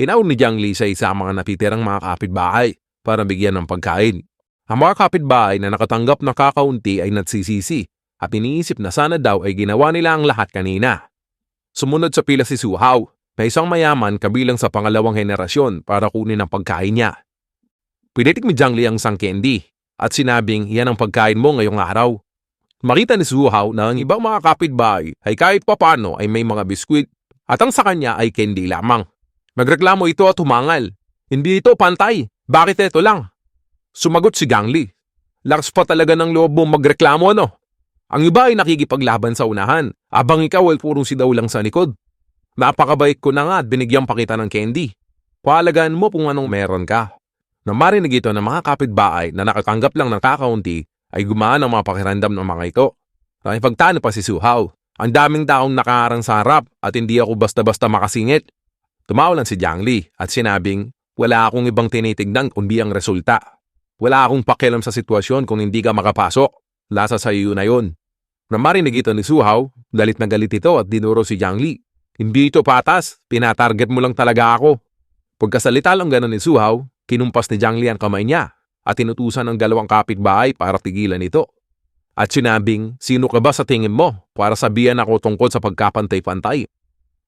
Inaon ni Jiang Li sa isa mga natitirang mga kapitbahay para bigyan ng pagkain. Ang mga kapitbahay na nakatanggap ng kakaunti ay nagsisisi at iniisip na sana daw ay ginawa nila ang lahat kanina. Sumunod sa pila si Su Hao na isang mayaman kabilang sa pangalawang henerasyon para kunin ang pagkain niya. Pinitik ni Jiang Li ang isang candy at sinabing yan ang pagkain mo ngayong araw. Makita ni Su Hao na ang ibang mga kapitbahay ay kahit papano ay may mga biskwit at ang sa kanya ay candy lamang. Nagreklamo ito at humangal. Hindi ito pantay. Bakit ito lang? Sumagot si Jiang Li. Lakas pa talaga ng loob mo magreklamo ano? Ang iba ay nakikipaglaban sa unahan, abang ikaw ay purong sidaw lang sa likod. Napakabait ko na nga at binigyan pa kita ng candy. Paalagaan mo kung anong meron ka. Nang marinig ito ng mga kapitbahay na nakatanggap lang ng kakaunti, ay gumaan ang mga pakiramdam ng mga ito. Nakipagtano pa si Su Hao. Ang daming taong nakaharang sa harap at hindi ako basta-basta makasingit. Tumawa lang si Jiang Li at sinabing, wala akong ibang tinitignan kundi ang resulta. Wala akong pakialam sa sitwasyon kung hindi ka makapasok. Lasa sa iyo na yun. Nang marinig ito ni Su Hao, galit na galit ito at dinuro si Jiang Li. Hindi ito patas, pinatarget mo lang talaga ako. Pagkasalita lang ganon ni Su Hao, kinumpas ni Jiang Li ang kamay niya at tinutusan ng dalawang kapitbahay para tigilan ito. At sinabing, sino ka ba sa tingin mo para sabihan ako tungkol sa pagkapantay-pantay?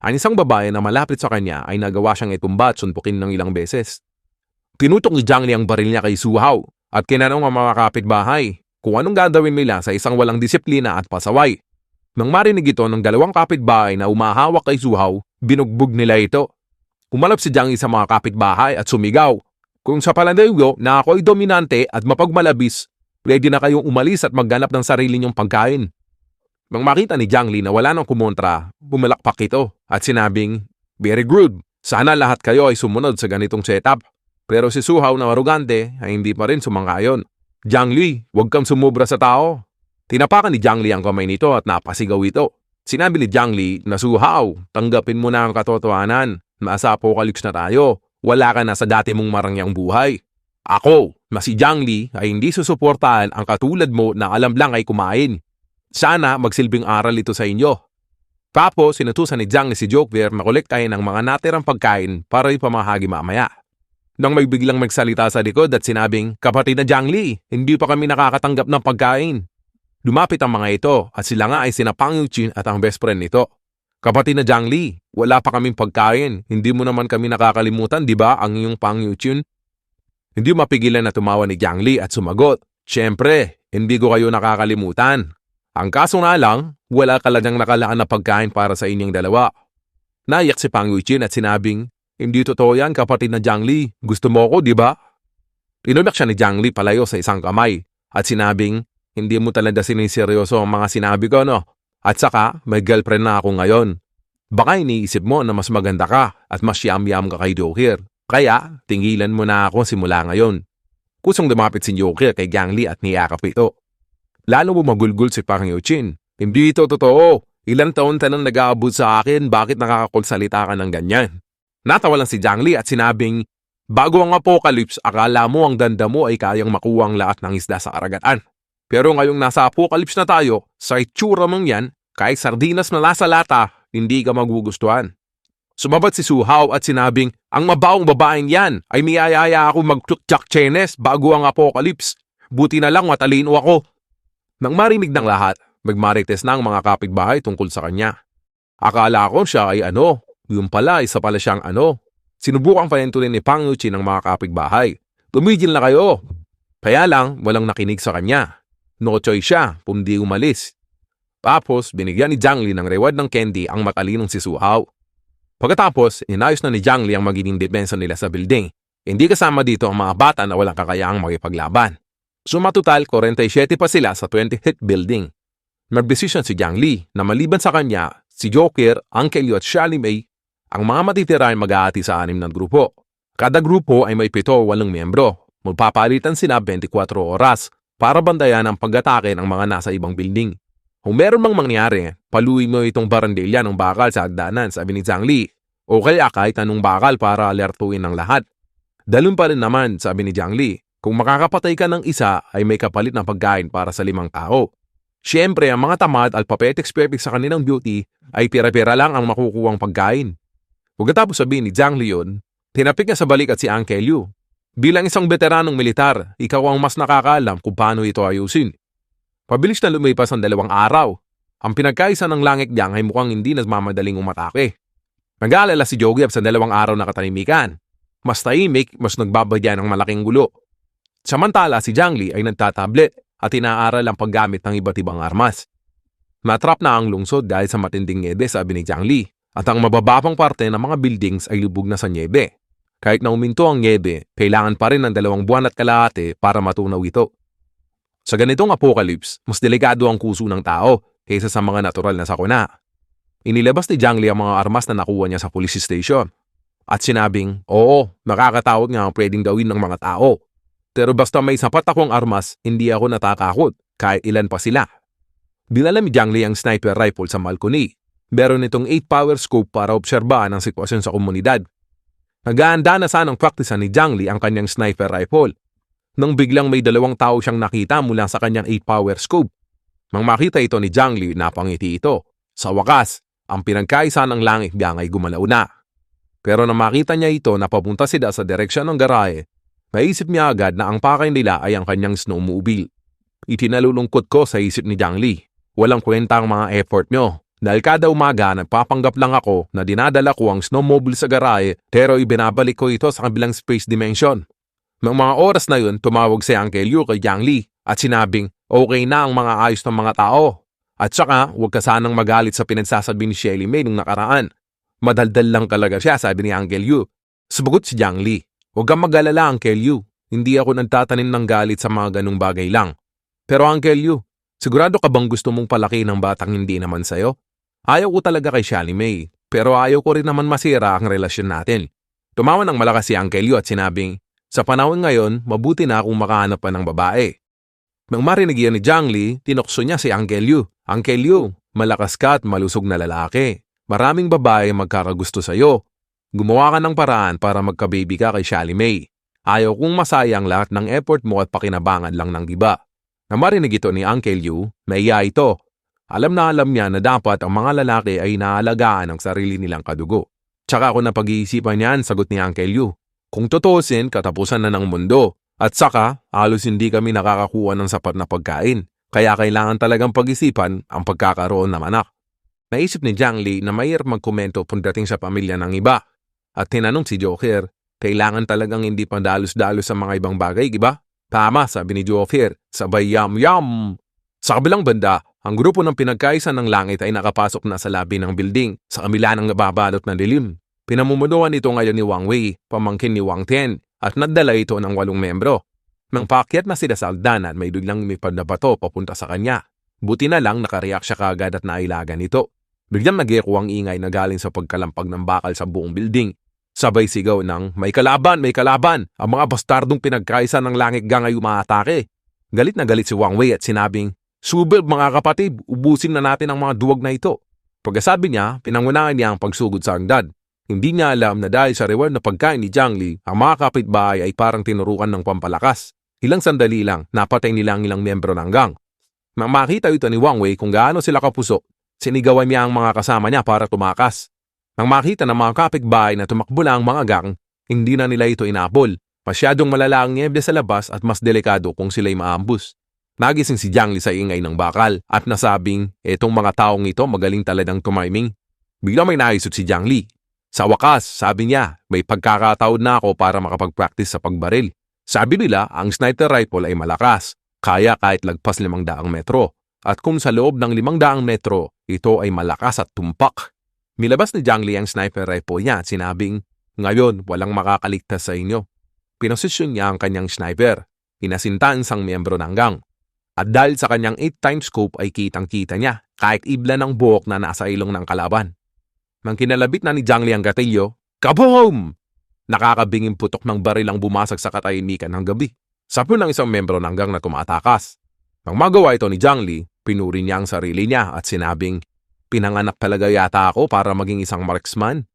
Ang isang babae na malapit sa kanya ay nagawa siyang itumba at suntukin ng ilang beses. Tinutok ni Jiang Li ang baril niya kay Su Hao at kinanong ang mga kapitbahay kung anong gagawin nila sa isang walang disiplina at pasaway. Nang marinig ito ng dalawang kapitbahay na umahawak kay Su Hao, binugbog nila ito. Umalap si Jiang Li sa mga kapitbahay at sumigaw, kung sa palandayo na ako ay dominante at mapagmalabis, pwede na kayong umalis at magganap ng sarili niyong pagkain. Nang makita ni Jiang Li na wala nang kumontra, bumalakpak ito at sinabing, very good, sana lahat kayo ay sumunod sa ganitong setup. Pero si Su Hao na arugante ay hindi pa rin sumang-ayon. Jiang Li, huwag kang sumubra sa tao. Tinapakan ni Jiang Li ang kamay nito at napasigaw ito. Sinabi ni Jiang Li na Su Hao, tanggapin mo na ang katotohanan. Nasa apocalypse na tayo. Wala ka na sa dati mong marangyang buhay. Ako, na si Jiang Li ay hindi susuportahan ang katulad mo na alam lang ay kumain. Sana magsilbing aral ito sa inyo. Tapos, sinutusan ni Jiang Li si Joker na kolektahin ang mga natirang pagkain para ipamahagi mamaya. Nang may biglang magsalita sa likod at sinabing, kapatid na Jiang Li, hindi pa kami nakakatanggap ng pagkain. Lumapit ang mga ito at sila nga ay sina Pang Yuqin at ang best friend nito. Kapatid na Jiang Li, wala pa kaming pagkain. Hindi mo naman kami nakakalimutan, di ba, ang iyong Pang Yuqin? Hindi mapigilan na tumawa ni Jiang Li at sumagot, siyempre, hindi ko kayo nakakalimutan. Ang kaso nga lang, wala ka lang nakalaan na pagkain para sa inyong dalawa. Naiyak si Pang Yuqin at sinabing, hindi totoo yan kapatid na Jiang Li, gusto mo ko, di ba? Tinulak siya ni Jiang Li palayo sa isang kamay at sinabing, hindi mo talaga siniseryoso ang mga sinabi ko, no? At saka, may girlfriend na ako ngayon. Baka iniisip mo na mas maganda ka at mas yam-yam ka kay Joker. Kaya, tingilan mo na ako simula ngayon. Kusang lumapit si Joker kay Jiang Li at niyakap ito. Lalo mo magulgul si Pang Yuqin. Hindi ito totoo. Ilang taon ka nang nag-aabot sa akin, bakit nakakakulsalita ka ng ganyan? Natawa lang si Jiang Li at sinabing, bago ang apocalypse, akala mo ang danda mo ay kayang makuha ang lahat ng isda sa karagatan. Pero ngayong nasa apocalypse na tayo, sa itsura mong yan, kahit sardinas na nasa lata, hindi ka magugustuhan. Sumabat si Su Hao at sinabing, ang mabaong babaeng yan ay miyayaya ako mag-tsak chenes bago ang apocalypse. Buti na lang matalino ako. Nang marinig ng lahat, magmarites na ang mga kapitbahay tungkol sa kanya. Akala ko siya ay yung pala isa pala siyang Sinubukang panintunin ni Pang Yuqin ng mga kapitbahay. Tumigil na kayo. Kaya lang, walang nakinig sa kanya. No choice siya, kundi umalis. Tapos, binigyan ni Jiang Li ng reward ng candy ang matalinong si Su Hao. Pagkatapos, inayos na ni Jiang Li ang magiging depensa nila sa building. Hindi kasama dito ang mga bata na walang kakayaang makipaglaban. Sumatotal, 47 pa sila sa 20th building. Nagdesisyon si Jiang Li na maliban sa kanya, si Joker, Uncle Yu at Charlie May, ang mga matitira ay mag-aati sa 6 na grupo. Kada grupo ay may 7 o 8 miyembro. Magpapalitan sila 24 oras para bandayan ang pag-atake ng mga nasa ibang building. Kung meron mang mangyari, paluin mo itong barandilya ng bakal sa hagdanan, sabi ni Jiang Li. O kaya kahit anong bakal para alertuin ng lahat. Dalun pa rin naman, sabi ni Jiang Li. Kung makakapatay ka ng isa, ay may kapalit na pagkain para sa 5 tao. Siyempre, ang mga tamad at papetex-pepek sa kanilang beauty ay pira-pira lang ang makukuhang pagkain. Pagkatapos sabihin ni Jiang Li yun, Tinapik niya sa balik at si Uncle Yu. Bilang isang veteranong militar, ikaw ang mas nakakaalam kung paano ito ayusin. Pabilis na lumipas ang 2 araw. Ang pinagkaisa ng langit niyang ay mukhang hindi na mamadaling umatake. Nag-aalala si Jogyap sa 2 araw na katahimikan. Mas tahimik, mas nagbabadya ng malaking gulo. Samantala si Jiangli ay nagtatablet at inaaral ang paggamit ng iba't ibang armas. Matrap na ang lungsod dahil sa matinding niebe, sabi ni Jiangli, at ang mabababang parte ng mga buildings ay lubog na sa niebe. Kahit na uminto ang niebe, kailangan pa rin ng 2 buwan at kalahati para matunaw ito. Sa ganitong apocalypse, mas delikado ang kuso ng tao kaysa sa mga natural na sakuna. Inilabas ni Jiangli ang mga armas na nakuha niya sa police station. At sinabing, oo, nakakatakot nga ang pwedeng gawin ng mga tao. Pero basta may sapat akong armas, hindi ako natakakot, kahit ilan pa sila. Dinala ni Jiangli ang sniper rifle sa balcony. Meron itong 8-power scope para obserbahan ang sitwasyon sa komunidad. Nag-aanda na sanang praktisan ni Jiangli ang kanyang sniper rifle. Nang biglang may 2 tao siyang nakita mula sa kanyang 8-power scope. Nang makita ito ni Jiangli, napangiti ito. Sa wakas, ang pinagkaisa ng langit niyang ay gumalaw na. Pero nang makita niya ito na papunta sila sa direksyon ng garahe, naisip niya agad na ang pakay nila ay ang kanyang snowmobile. Itinalulungkot ko sa isip ni Jiangli. Walang kwenta ang mga effort nyo. Dahil kada umaga nagpapanggap lang ako na dinadala ko ang snowmobile sa garahe pero ibinabalik ko ito sa kabilang space dimension. Nang mga oras na yun, tumawag si Uncle Yu kay Jiangli at sinabing okay na ang mga ayos ng mga tao. At saka, huwag ka sanang magalit sa pinagsasabi ni Shelly May nung nakaraan. Madaldal lang talaga siya, sabi ni Uncle Yu. Sumagot si Jiangli, huwag kang mag-alala, Uncle Yu. Hindi ako nagtatanim ng galit sa mga ganung bagay lang. Pero Uncle Yu, sigurado ka bang gusto mong palaki ng batang hindi naman sa'yo? Ayaw ko talaga kay Shelly May, pero ayaw ko rin naman masira ang relasyon natin. Tumawa ng malakas si Uncle Yu at sinabing, sa panahon ngayon, mabuti na kung makahanap pa ng babae. Nang marinig yan ni Jiangli, tinokso niya si Uncle Yu. Uncle Yu, malakas ka at malusog na lalaki. Maraming babae magkakagusto sa'yo. Gumawa ka ng paraan para magka-baby ka kay Shelly May. Ayaw kong masayang lahat ng effort mo at pakinabangan lang ng iba. Nang marinig ito ni Uncle Yu, naiya ito. Alam na alam niya na dapat ang mga lalaki ay naalagaan ang sarili nilang kadugo. Tsaka ako na pag-iisipan niyan, sagot ni Uncle Yu. Kung tutuusin, katapusan na ng mundo. At saka, halos hindi kami nakakakuha ng sapat na pagkain. Kaya kailangan talagang pag-isipan ang pagkakaroon ng anak. Naisip ni Jiangli na mahirap magkomento pagdating sa pamilya ng iba. At tinanong si Joker, kailangan talagang hindi pa dalos-dalos sa mga ibang bagay, iba? Tama, sabi ni Joker, sabay yum-yum. Sa kabilang banda, ang grupo ng pinagkaisa ng langit ay nakapasok na sa labi ng building sa kabila ng nababalot na dilim. Pinamumunuan ito ngayon ni Wang Wei, pamangkin ni Wang Tian, at nagdala ito ng 8 membro. Nang paakyat na sila sa hagdanan, may biglang lumipad na bato papunta sa kanya. Buti na lang nakareact siya kaagad at nailagan ito. Biglang nag-echo ang ingay na galing sa pagkalampag ng bakal sa buong building. Sabay sigaw ng, may kalaban, may kalaban! Ang mga bastardong pinagkaisa ng langit gang ay umaatake. Galit na galit si Wang Wei at sinabing, subib mga kapatid, ubusin na natin ang mga duwag na ito. Pagkasabi niya, pinangunahan niya ang pagsugod sa hagdan. Hindi niya alam na dahil sa reward na pagkain ni Jiangli, ang mga kapitbahay ay parang tinurukan ng pampalakas. Ilang sandali lang, napatay nila ang ilang miyembro ng gang. Nang makita ito ni Wang Wei kung gaano sila kapuso, sinigawan niya ang mga kasama niya para tumakas. Nang makita ng mga kapitbahay na tumakbo lang ang mga gang, hindi na nila ito inabol. Masyadong malala ang niebe sa labas at mas delikado kung sila'y maambus. Nagising si Jiangli sa ingay ng bakal at nasabing, etong mga taong ito magaling talagang tumiming. Bigla may naisip si Jiangli. Sa wakas, sabi niya, may pagkakataon na ako para makapag-practice sa pagbaril. Sabi nila, ang sniper rifle ay malakas, kaya kahit lagpas 500 metro. At kung sa loob ng 500 metro, ito ay malakas at tumpak. Milabas ni Jiangli ang sniper rifle niya at sinabing, ngayon, walang makakaligtas sa inyo. Pinosisyon niya ang kanyang sniper. Pinasinta ang isang miyembro ng gang. At dahil sa kanyang 8-times scope ay kitang-kita niya, kahit ibla ng buhok na nasa ilong ng kalaban. Nang kinalabit na ni Jiangli ang gatilyo, kaboom! Nakakabinging putok ng baril ang bumasag sa katahimikan ng gabi. Sapo ng isang membro ng gang na tumatakas. Nang magawa ito ni Jiangli, pinuri niya ang sarili niya at sinabing, pinanganak talaga yata ako para maging isang marksman.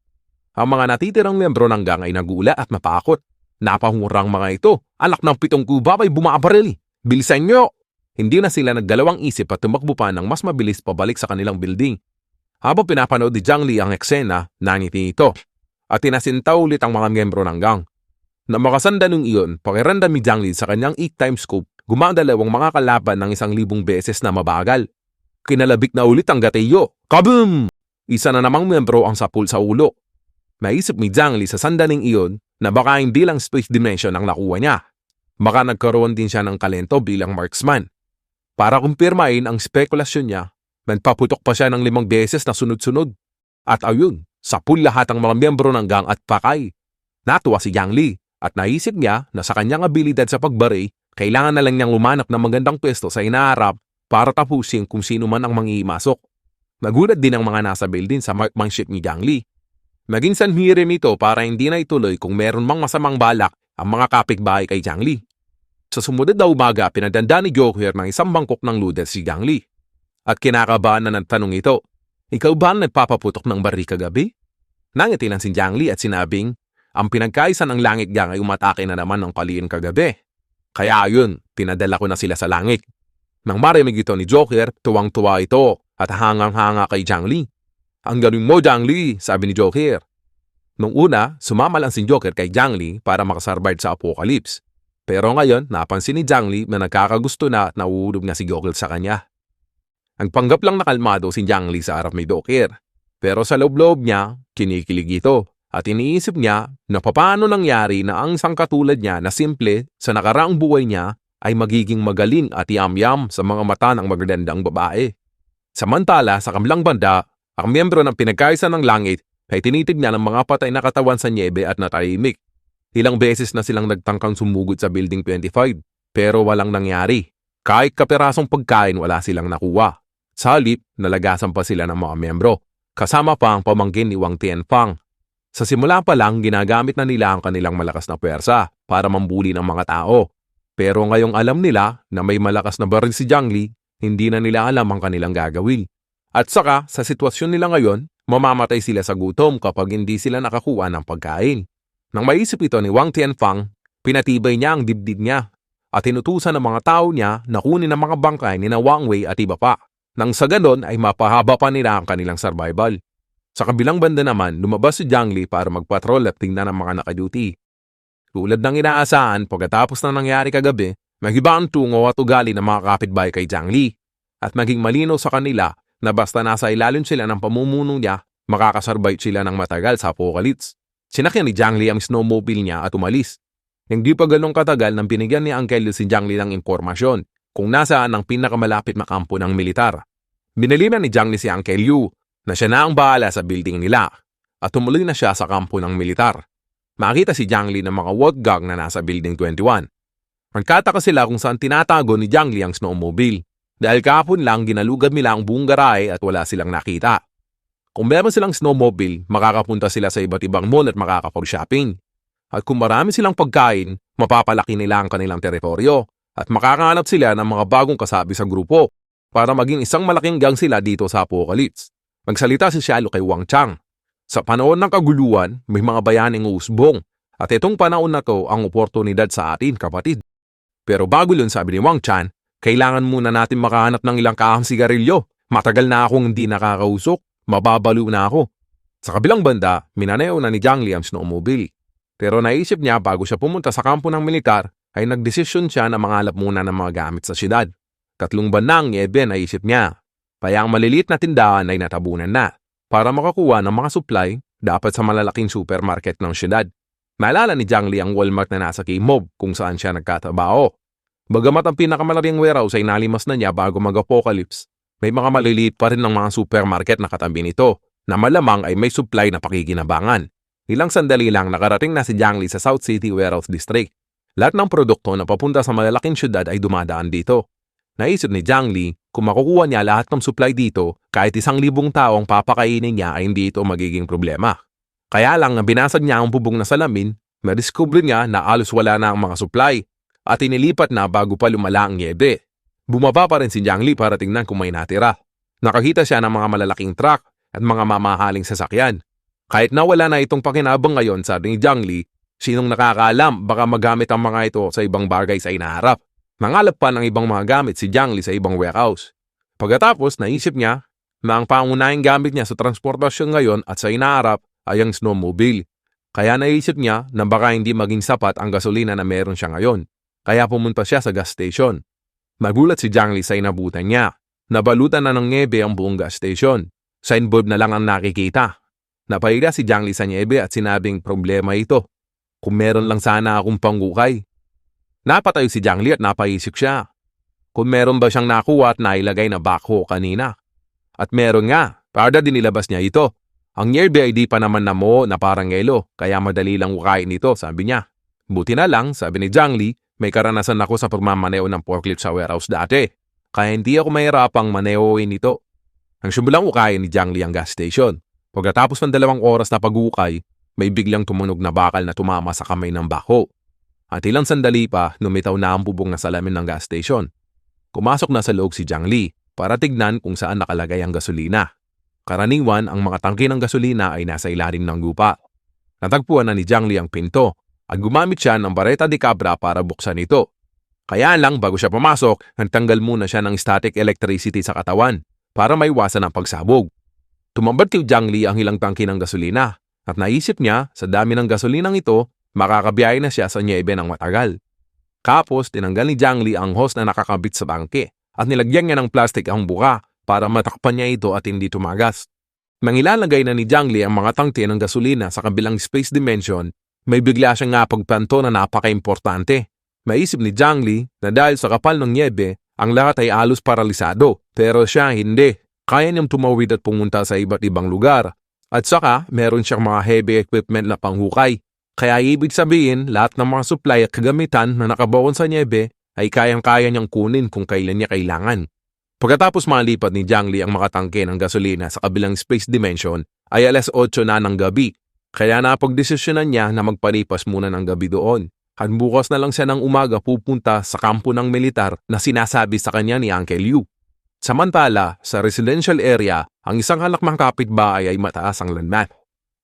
Ang mga natitirang membro ng gang ay nagula at mapakot. Napahurang mga ito, anak ng 7 kuba ay bumabaril. Bilisan nyo! Hindi na sila nagdalawang isip at tumakbo pa ng mas mabilis pabalik sa kanilang building. Habang pinapanood ni Jiangli ang eksena, nangiti ito. at tinasinta ulit ang mga miyembro ng gang. Na makasanda nung iyon, pakiramdam ni Jiang Li sa kanyang 8-time scope, gumadalawang mga kalaban ng 1,000 beses na mabagal. Kinalabik na ulit ang gatilyo. Kaboom! Isa na namang miyembro ang sapul sa ulo. Naisip ni Jiang Li sa sandaling iyon na baka hindi lang space dimension ang nakuha niya. Baka nagkaroon din siya ng talento bilang marksman. Para kumpirmahin ang spekulasyon niya, nagpaputok pa siya ng 5 beses na sunod-sunod. At ayun, sapul lahat ang mga miyembro ng gang at pakay. Natuwa si Jiang Li at naisip niya na sa kanyang abilidad sa pagbari, kailangan na lang niyang lumanap ng magandang pwesto sa inaharap para tapusin kung sino man ang mangiimasok. Nagulat din ang mga nasa building sa marksmanship ni Jiang Li. Maging sanhi rin ito para hindi na ituloy kung meron mang masamang balak ang mga kapitbahay kay Jiang Li. Sa sumunod na umaga, pinadanda ni Joker ng isang bangkok ng noodles si Jiang Li. At kinakabahan na ng tanong ito, ikaw ba ang nagpapaputok ng baril kagabi? Nangiti lang si Jiang Li at sinabing, ang pinagkaisa ng langit gang ay umatake na naman ng kaliin kagabi. Kaya ayun, pinadala ko na sila sa langit. Nang marinig ito ni Joker, tuwang-tuwa ito at hangang-hanga kay Jiang Li. Ang galing mo, Jiang Li, sabi ni Joker. Nung una, sumama lang si Joker kay Jiang Li para makasarvive sa apocalypse. Pero ngayon, napansin ni Jiang Li na nagkakagusto na at nauulog na si Joker sa kanya. Ang panggap lang na kalmado si Jiang Li sa harap ni Joker. Pero sa loob-loob niya, kinikilig ito. At iniisip niya na papaano nangyari na ang isang katulad niya na simple sa nakaraang buhay niya ay magiging magaling at yam-yam sa mga mata ng magagandang babae. Samantala, sa kabilang banda, ang miyembro ng pinagkaisa ng langit ay tinitignan ng mga patay na katawan sa niebe at natahimik. Ilang beses na silang nagtangkang sumugod sa Building 25, pero walang nangyari. Kahit kapirasong pagkain wala silang nakuha. Sa halip, nalagasan pa sila ng mga miyembro, kasama pa ang pamangkin ni Wang Tianfang. Sa simula pa lang, ginagamit na nila ang kanilang malakas na pwersa para mambuli ng mga tao. Pero ngayong alam nila na may malakas na baril si Jiang Li, hindi na nila alam ang kanilang gagawin. At saka, sa sitwasyon nila ngayon, mamamatay sila sa gutom kapag hindi sila nakakuha ng pagkain. Nang maisip ito ni Wang Tianfang, pinatibay niya ang dibdib niya at tinutusan ng mga tao niya na kunin ang mga bangkay ni na Wang Wei at iba pa. Nang sa ganon ay mapahaba pa nila ang kanilang survival. Sa kabilang banda naman, lumabas si Jiang Li para magpatrol at tingnan ang mga nakaduty. Tulad ng inaasahan, pagkatapos na nangyari kagabi, magiba ang tungo at ugali ng mga kapitbahay kay Jiang Li. At maging malinaw sa kanila na basta nasa ilalim sila ng pamumuno niya, makakasurvive sila ng matagal sa apocalypse. Sinakyan ni Jiang Li ang snowmobile niya at umalis. Hindi pa ganong katagal nang binigyan ni Uncle Liu si Jiang Li ng impormasyon kung nasaan ang pinakamalapit na kampo ng militar. Binaliman ni Jiang Li si Uncle Liu na siya na ang bahala sa building nila at tumuloy na siya sa kampo ng militar. Makita si Jiang Li ng mga work gang na nasa building 21. Nagkataka sila kung saan tinatago ni Jiang Li ang snowmobile dahil kahapon lang ginalugad nila ang buong garahe at wala silang nakita. Kung meron silang snowmobile, makakapunta sila sa iba't ibang mall at makakapag-shopping. At kung marami silang pagkain, mapapalaki nila ang kanilang teritoryo at makakahanap sila ng mga bagong kasabi sa grupo para maging isang malaking gang sila dito sa apocalypse. Magsalita si Xialo kay Wang Chang. Sa panahon ng kaguluhan, may mga bayaning uusbong at itong panahon na to ang oportunidad sa atin, kapatid. Pero bago yun, sabi ni Wang Chan, kailangan muna natin makahanap ng ilang kahang sigarilyo. Matagal na akong hindi nakakausok, mababalo na ako. Sa kabilang banda, minaneo na ni Jiang Li ang snowmobile. Pero naisip niya bago siya pumunta sa kampo ng militar, ay nagdesisyon siya na mangalap muna ng mga gamit sa syudad. 3 buwan na ang niebe, naisip niya. Kaya ang maliliit na tindahan ay natabunan na. Para makakuha ng mga supply, dapat sa malalaking supermarket ng syudad. Naalala ni Jiang Li ang Walmart na nasa K-Mob kung saan siya nagkatabaho. Bagamat ang pinakamalaking warehouse ay nalimas na niya bago mag-apocalypse, may mga maliliit pa rin ng mga supermarket na katabi nito na malamang ay may supply na pakikinabangan. Ilang sandali lang nakarating na si Jiang Li sa South City Warehouse District. Lahat ng produkto na papunta sa malalaking syudad ay dumadaan dito. Naisip ni Jiang Li kung makukuha niya lahat ng supply dito, kahit 1,000 taong papakainin niya ay hindi ito magiging problema. Kaya lang na binasag niya ang bubong na salamin, na-discover niya na alos wala na ang mga supply at inilipat na bago pa lumala ang niebe. Bumaba pa rin si Jiang Li para tingnan kung may natira. Nakakita siya ng mga malalaking truck at mga mamahaling sasakyan. Kahit nawala na itong pakinabang ngayon, sabi ni Jiang Li, sinong nakakaalam baka magamit ang mga ito sa ibang bagay sa inaharap. Nangalap pa ng ibang mga gamit si Jiang Li sa ibang warehouse. Pagkatapos, naisip niya na ang pangunahing gamit niya sa transportasyon ngayon at sa inaharap ay ang snowmobile. Kaya naisip niya na baka hindi maging sapat ang gasolina na meron siya ngayon. Kaya pumunta siya sa gas station. Magulat si Jiang Li sa inabutan niya. Nabalutan na ng niebe ang buong gas station. Signboard na lang ang nakikita. Napahiga si Jiang Li sa niebe at sinabing problema ito. Kung meron lang sana akong panghukay. Napatayo si Jiang Li at napaisip siya. Kung meron ba siyang nakuha at nailagay na backhoe kanina. At meron nga, para din nilabas niya ito. Ang niebe ay di pa naman namuo na parang yelo, kaya madali lang hukayin ito, sabi niya. Buti na lang, sabi ni Jiang Li, may karanasan ako sa pagmamaneo ng forklift sa warehouse dati. Kaya hindi ako mahirapang maneoin ito. Ang simulang hukayin ni Jiang Li ang gas station. Pagkatapos ng 2 oras na paghukay, may biglang tumunog na bakal na tumama sa kamay ng backhoe. At ilang sandali pa, lumitaw na ang bubong na salamin ng gas station. Kumasok na sa loob si Jiang Li para tignan kung saan nakalagay ang gasolina. Karaniwan, ang mga tangke ng gasolina ay nasa ilalim ng lupa. Natagpuan na ni Jiang Li ang pinto at gumamit siya ng bareta de cabra para buksan ito. Kaya lang bago siya pumasok, nagtanggal muna siya ng static electricity sa katawan para maiwasan ang pagsabog. Tumambad kay Jiang Li ang ilang tangke ng gasolina at naisip niya sa dami ng gasolinang ito, makakabiyahe na siya sa niebe ng matagal. Tapos tinanggal ni Jiang Li ang hose na nakakabit sa tangke at nilagyan niya ng plastic ang buka para matakpan niya ito at hindi tumagas. Nang ilalagay na ni Jiang Li ang mga tangke ng gasolina sa kabilang space dimension, may bigla siyang napagpanto na napaka-importante. Maisip ni Jiang Li na dahil sa kapal ng niebe, ang lahat ay halos paralisado, pero siya hindi. Kaya niyang tumawid at pumunta sa iba't ibang lugar. At saka, meron siyang mga heavy equipment na panghukay. Kaya ibig sabihin, lahat ng mga supply at kagamitan na nakabaon sa niebe ay kayang-kaya niyang kunin kung kailan niya kailangan. Pagkatapos malipat ni Jiang Li ang mga tangke ng gasolina sa kabilang space dimension, ay alas 8 na ng gabi. Kaya napagdesisyonan niya na magpalipas muna ng gabi doon. At bukas na lang siya ng umaga pupunta sa kampo ng militar na sinasabi sa kanya ni Uncle Liu. Samantala, sa residential area, ang isang halakmang kapitbahay ay mataas ang landmark.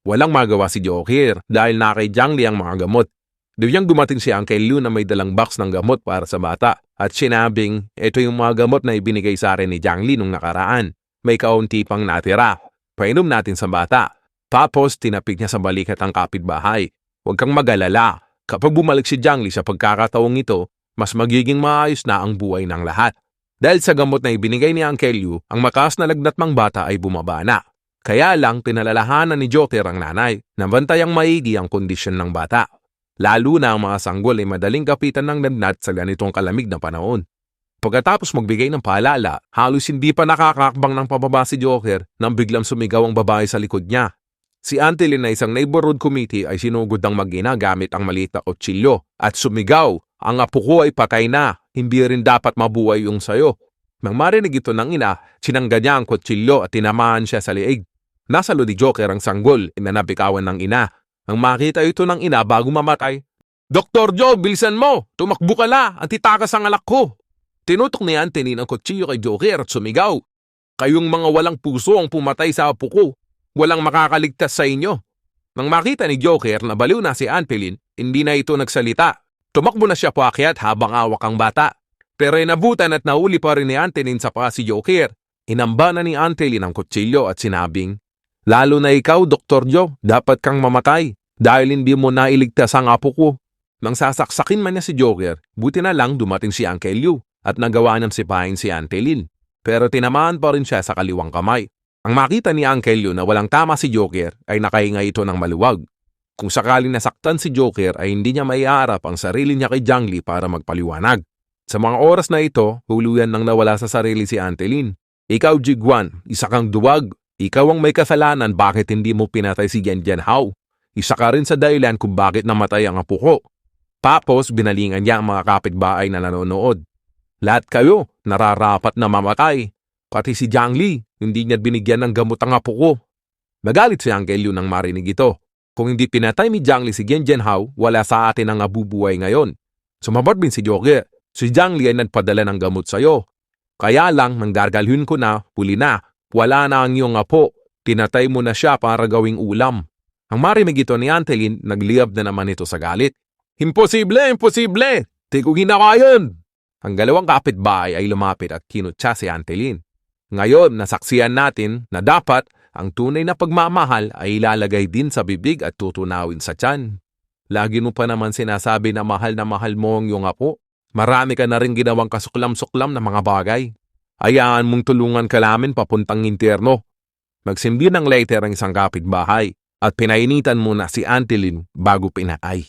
Walang magawa si Joker dahil na kay Jiang Li ang mga gamot. Diyang dumating si Uncle Liu na may dalang box ng gamot para sa bata at sinabing ito yung mga gamot na ibinigay sa akin ni Jiang Li nung nakaraan. May kaunti pang natira. Painom natin sa bata. Tapos tinapik niya sa balikat ang kapitbahay. Huwag kang mag-alala. Kapag bumalik si Jiang Li sa pagkakataong ito, mas magiging maayos na ang buhay ng lahat. Dahil sa gamot na ibinigay ni Uncle Liu, ang makaas na lagnat mang bata ay bumaba na. Kaya lang pinalalahanan ni Joker ang nanay na bantayang maigi ang kondisyon ng bata. Lalo na ang mga sanggol ay madaling kapitan ng lagnat sa ganitong kalamig na panahon. Pagkatapos magbigay ng paalala, halos hindi pa nakakakbang ng pababa si Joker nang biglang sumigaw ang babae sa likod niya. Si Auntie Lynn na isang neighborhood committee ay sinugod ng mag-ina gamit ang maliit na kutsilyo at sumigaw, ang apo ko ay patay na, hindi rin dapat mabuhay yung sayo. Nang marinig ito ng ina, sinangga niya ang kutsilyo at tinamaan siya sa liig. Nasalo ni Joker ang sanggol na nabikawan ng ina. Nang makita ito ng ina bago mamatay, Dr. Joe, bilisan mo! Tumakbo ka na! Antitakas ang alak ko! Tinutok ni Auntie Lynn ang kutsilyo kay Joker at sumigaw. Kayong mga walang puso ang pumatay sa apo ko. Walang makakaligtas sa inyo. Nang makita ni Joker na baliw na si Auntie Lynn, hindi na ito nagsalita. Tumakbo na siya paakyat habang awak ang bata. Pero inabutan at nauli pa rin ni Auntie Lynn sa paa si Joker. Inamba na ni Auntie Lynn ang kutsilyo at sinabing, lalo na ikaw, Dr. Joe, dapat kang mamatay dahil hindi mo nailigtas ang apo ko. Nang sasaksakin man niya si Joker, buti na lang dumating si Uncle Liu at nagawa niyang sipahin si Auntie Lynn. Pero tinamaan pa rin siya sa kaliwang kamay. Ang makita ni Uncle Liu na walang tama si Joker ay nakahinga ito ng maluwag. Kung sakaling nasaktan si Joker ay hindi niya maiharap ang sarili niya kay Jiang Li para magpaliwanag. Sa mga oras na ito, huluyan nang nawala sa sarili si Auntie Lynn. Ikaw, Jiguan, isa kang duwag. Ikaw ang may kasalanan bakit hindi mo pinatay si Yan Jianhao. Isa ka rin sa dahilan kung bakit namatay ang apo ko. Tapos binalingan niya ang mga kapitbahay na nanonood. Lahat kayo nararapat na mamatay. Pati si Jiang Li, hindi niya binigyan ng gamot ang apo ko. Nagalit si Uncle Liu nang marinig ito. Kung hindi pinatay ni Jiang Li si Yan Jianhao, wala sa atin ang abubuhay ngayon. Sumabat din si Joker. Si Jiang Li ay nagpadala ng gamot sa'yo. Kaya lang, nang dargalhun ko na, huli na. Wala na ang iyong apo. Tinatay mo na siya para gawing ulam. Ang marinig ito ni Auntie Lynn, nagliyab na naman ito sa galit. Imposible! Imposible! Di ko ginawa yun! Ang dalawang kapitbahay ay lumapit at kinutsa si Auntie Lynn. Ngayon, nasaksiyan natin na dapat Ang tunay na pagmamahal ay ilalagay din sa bibig at tutunawin sa tiyan. Lagi mo pa naman sinasabi na mahal mo ang iyong apo. Marami ka na rin ginawang kasuklam-suklam na mga bagay. Hayaan mong tulungan ka namin papuntang impyerno. Magsimbi ng later ang isang kapitbahay at pinainitan muna si Auntie Lynn bago pinatay.